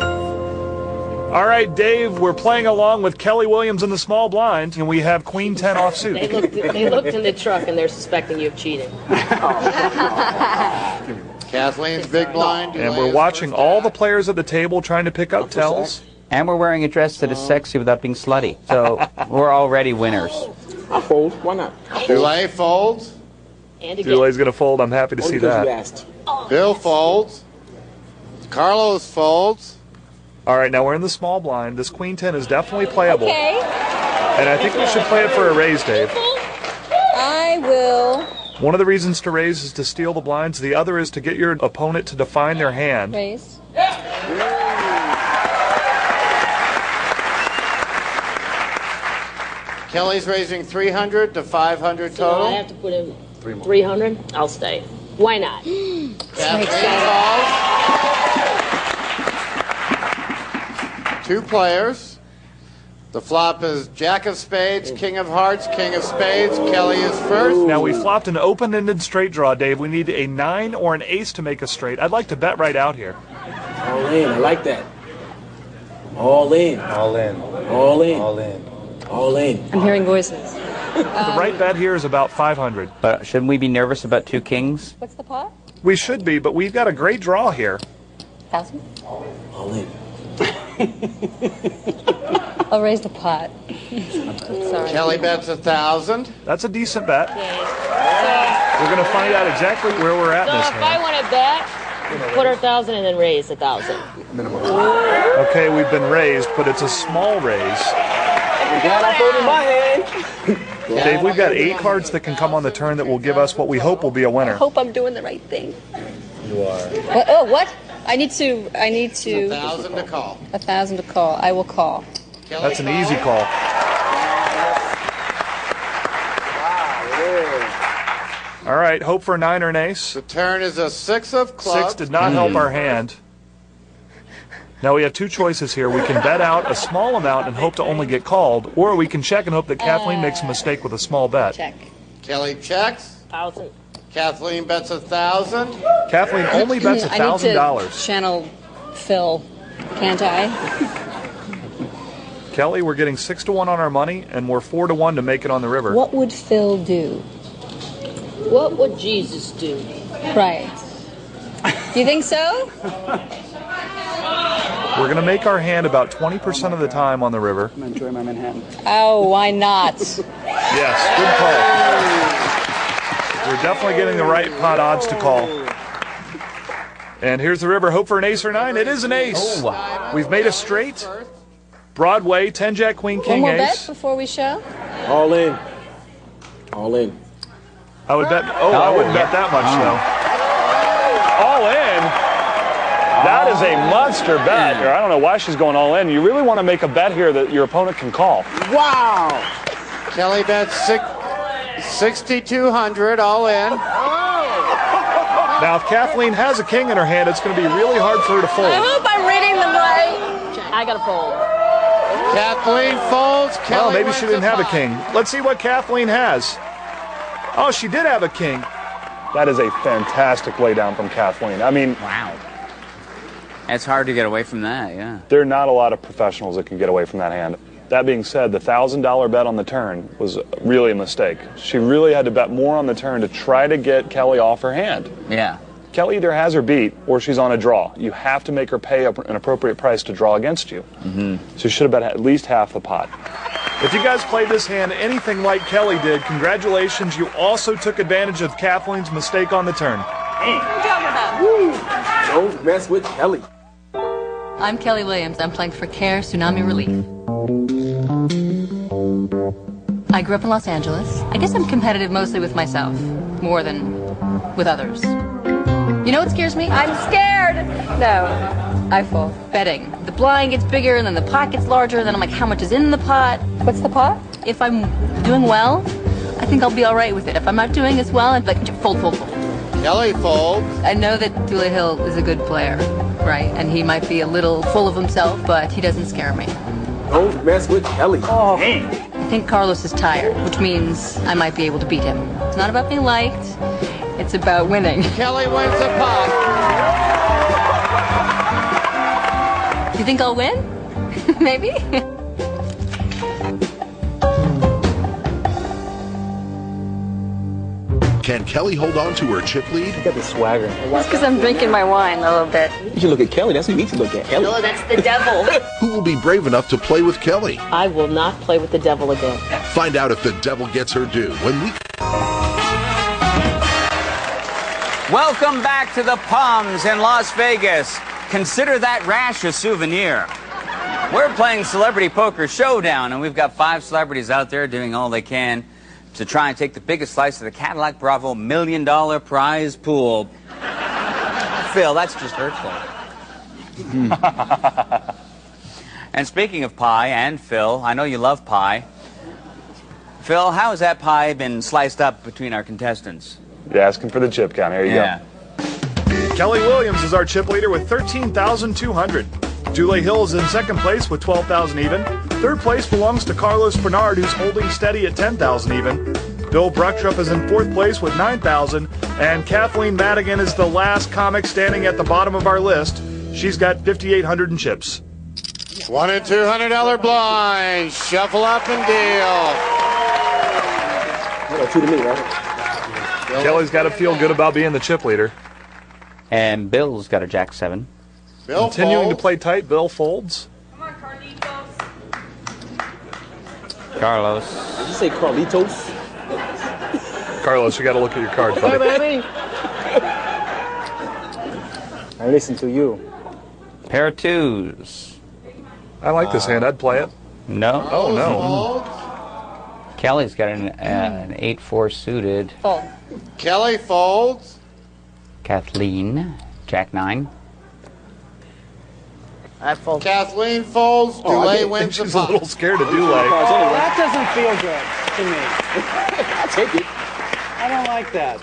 All right, Dave, we're playing along with Kelli Williams in the small blind, and we have Queen 10 offsuit. They looked in the truck, and they're suspecting you of cheating. Kathleen's big blind. And we're watching all the players at the table trying to pick up tells. And we're wearing a dress that is sexy without being slutty. So we're already winners. I'll fold. Why not? Dulé folds. Dulé's going to fold. I'm happy to see that. Bill folds. Carlos folds. All right, now we're in the small blind. This Queen 10 is definitely playable. Okay. And I think we should play it for a raise, Dave. I will. One of the reasons to raise is to steal the blinds. The other is to get your opponent to define their hand. Raise. Kelly's raising 300 to 500 So total. I have to put in 300. I'll stay. Why not? Kathleen calls. Two players. The flop is Jack of Spades, King of Hearts, King of Spades. Kelly is first. Now we flopped an open-ended straight draw, Dave. We need a 9 or an ace to make a straight. I'd like to bet right out here. All in. I like that. All in. All in. All in. All in. All in. I'm hearing voices. The right bet here is about 500. But shouldn't we be nervous about two kings? What's the pot? We should be, but we've got a great draw here. 1,000? All in. I'll raise the pot. Sorry. Kelly bets 1,000. That's a decent bet. Okay. We're going to find out exactly where we're at So in this if I hand. want to bet, put her 1,000 and then raise 1,000. Okay, we've been raised, but it's a small raise. Glad I folded my hand. Dave, we've got 8 cards that can come on the turn that will give us what we hope will be a winner. Hope I'm doing the right thing. You are. What? Oh, what? I need to. 1,000 to call. 1,000 to call. I will call. Kelly That's an easy call. All right, hope for a 9 or an ace. The turn is a 6 of clubs. 6 did not help our hand. Now we have 2 choices here. We can bet out a small amount and hope to only get called, or we can check and hope that Kathleen makes a mistake with a small bet. Check. Kelly checks. 1,000. Kathleen bets 1,000. Kathleen only bets I need $1,000. to channel Phil, can't I? Kelly, we're getting 6 to 1 on our money, and we're 4 to 1 to make it on the river. What would Phil do? What would Jesus do? Right. You think so? We're going to make our hand about 20% of the time on the river. I'm going to enjoy my Manhattan. Oh, why not? Yes, good call. We're definitely getting the right pot odds to call. And here's the river. Hope for an ace or 9. It is an ace. Oh, wow. We've made a straight. Broadway, 10 Jack Queen One King more bet ace. before we show? All in. All in. I would bet. Oh, I wouldn't bet that much though. All in. That is a monster bet. Or I don't know why she's going all in. You really want to make a bet here that your opponent can call. Wow. Kelly bets 6,200 all in. Now, if Kathleen has a king in her hand, it's going to be really hard for her to I fold. hope I'm reading them right. I got to fold. Kathleen folds. Kelly Well, maybe wins she didn't the have a pot. king. Let's see what Kathleen has. Oh, she did have a king. That is a fantastic laydown from Kathleen. I mean, Wow. It's hard to get away from that, yeah. there are not a lot of professionals that can get away from that hand. That being said, the $1,000 bet on the turn was really a mistake. She really had to bet more on the turn to try to get Kelly off her hand. Yeah. Kelly either has her beat or she's on a draw. You have to make her pay an appropriate price to draw against you. So she should have bet at least half the pot. If you guys played this hand anything like Kelly did, congratulations. You also took advantage of Kathleen's mistake on the turn. Don't mess with Kelly. I'm Kelli Williams. I'm playing for CARE Tsunami Relief. I grew up in Los Angeles. I guess I'm competitive mostly with myself, more than with others. You know what scares me? I'm scared. No, I fold. Betting. The blind gets bigger, and then the pot gets larger, and then I'm like, how much is in the pot? What's the pot? If I'm doing well, I think I'll be all right with it. If I'm not doing as well, I'm like, fold, fold, fold. Kelly folds. I know that Dulé Hill is a good player, right? And he might be a little full of himself, but he doesn't scare me. Don't mess with Kelly. Oh. I think Carlos is tired, which means I might be able to beat him. It's not about being liked, it's about winning. Kelly wins the pot. You think I'll win? Maybe? Can Kelly hold on to her chip lead? You got the swagger. That's because I'm drinking my wine a little bit. You should look at Kelly. That's who you need to look at. Kelly. No, that's the devil. Who will be brave enough to play with Kelly? I will not play with the devil again. Find out if the devil gets her due when we... Welcome back to the Palms in Las Vegas. Consider that rash a souvenir. We're playing Celebrity Poker Showdown, and we've got 5 celebrities out there doing all they can to try and take the biggest slice of the Cadillac Bravo $1 million prize pool. Phil, that's just hurtful. And speaking of pie and Phil, I know you love pie. Phil, how has that pie been sliced up between our contestants? You're asking for the chip count. Here you go. Kelly Williams is our chip leader with 13,200. Dule Hill is in second place with 12,000 even. Third place belongs to Carlos Bernard, who's holding steady at 10,000 even. Bill Bruckstrup is in fourth place with 9,000. And Kathleen Madigan is the last comic standing at the bottom of our list. She's got 5,800 in chips. $1 and $200 blinds. Shuffle up and deal. You got 2 to me, right? Kelly's got to feel good about being the chip leader. And Bill's got a Jack 7. Bill Continuing folds. to play tight, Bill folds. Carlos. Did you say Carlitos? Carlos, you got to look at your cards, buddy. Baby. I listen to you. Pair of 2s. I like this hand. I'd play it. No. Oh, no. Folds. Kelly's got an 8-4 suited. Fold. Kelly folds. Kathleen, Jack 9. I fold. Kathleen folds. Oh, I Dule think wins the She's a pot. little scared of Dule. That doesn't feel good to me. I'll take it. I don't like that.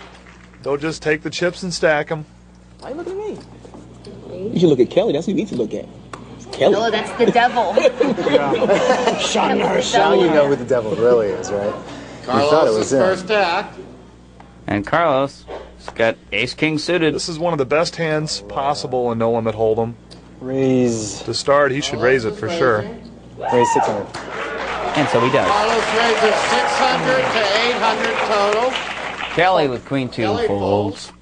They'll just take the chips and stack them. Why you looking at me? You should look at Kelly. That's who you need to look at. Kelly. No, that's the devil. Now you know who the devil really is, right? Carlos' first act. And Carlos has got Ace King suited. This is one of the best hands possible in No Limit Hold'em. Raise To start, he should raise it for sure. 600. And so he does. Carlos raises 600 to 800 total. Kelly with Queen 2 Kelly folds.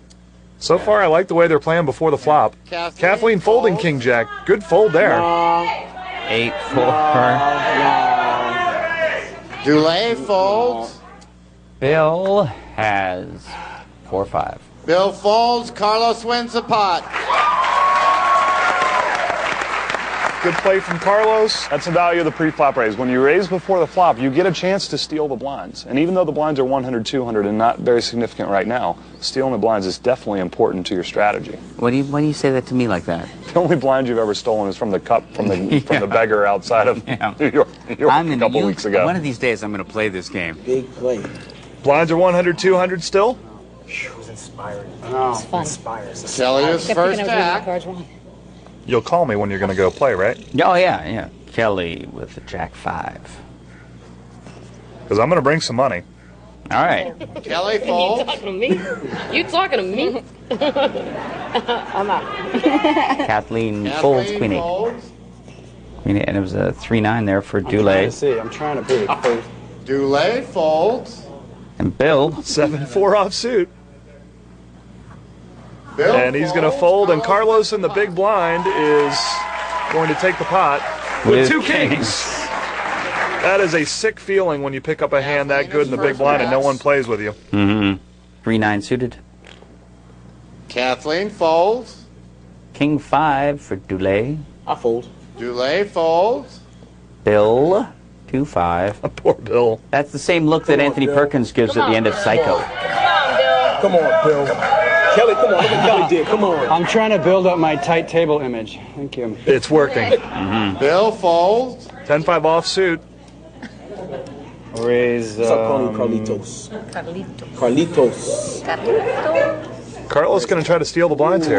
So far, I like the way they're playing before the flop. Kathleen folding folds. King Jack. Good fold there. 8-4. Dule folds. Bill has 4-5. Bill folds. Carlos wins the pot. Good play from Carlos. That's the value of the pre-flop raise. When you raise before the flop, you get a chance to steal the blinds. And even though the blinds are 100, 200 and not very significant right now, stealing the blinds is definitely important to your strategy. Why do you say that to me like that? The only blind you've ever stolen is from the cup from the from the beggar outside of New York a couple weeks ago. One of these days I'm going to play this game. Big play. Blinds are 100, 200 still. It was inspiring. It's fun. Inspires. Kelly's Kept first thinking I was reading my act. cards wrong. You'll call me when you're going to go play, right? Oh, yeah. Kelly with the Jack 5. Because I'm going to bring some money. All right. Kelly You folds. talking to me? You talking to me? I'm out. Kathleen folds Queen 8. folds. Queen 8. And it was a 3-9 there for Trying Dule. to see. I'm trying to big. Dule folds. And Bill. 7-4 offsuit. Bill And he's going to fold, and Carlos in the big blind is going to take the pot with 2 kings. That is a sick feeling when you pick up a hand that good in the big blind and no one plays with you. Mm-hmm. 3-9 suited. Kathleen folds. King 5 for Dule. I fold. Dule folds. Bill 2-5. Poor Bill. That's the same look that Come on, Anthony Bill. Perkins gives at the end of Psycho. Come on, Bill. Kelly, come on. Look what Kelly did. Come on. I'm trying to build up my tight table image. Thank you. It's working. Bill folds. 10-5 offsuit. Raise. What's up, Carlitos? Carlitos. Carlos going to try to steal the blinds here.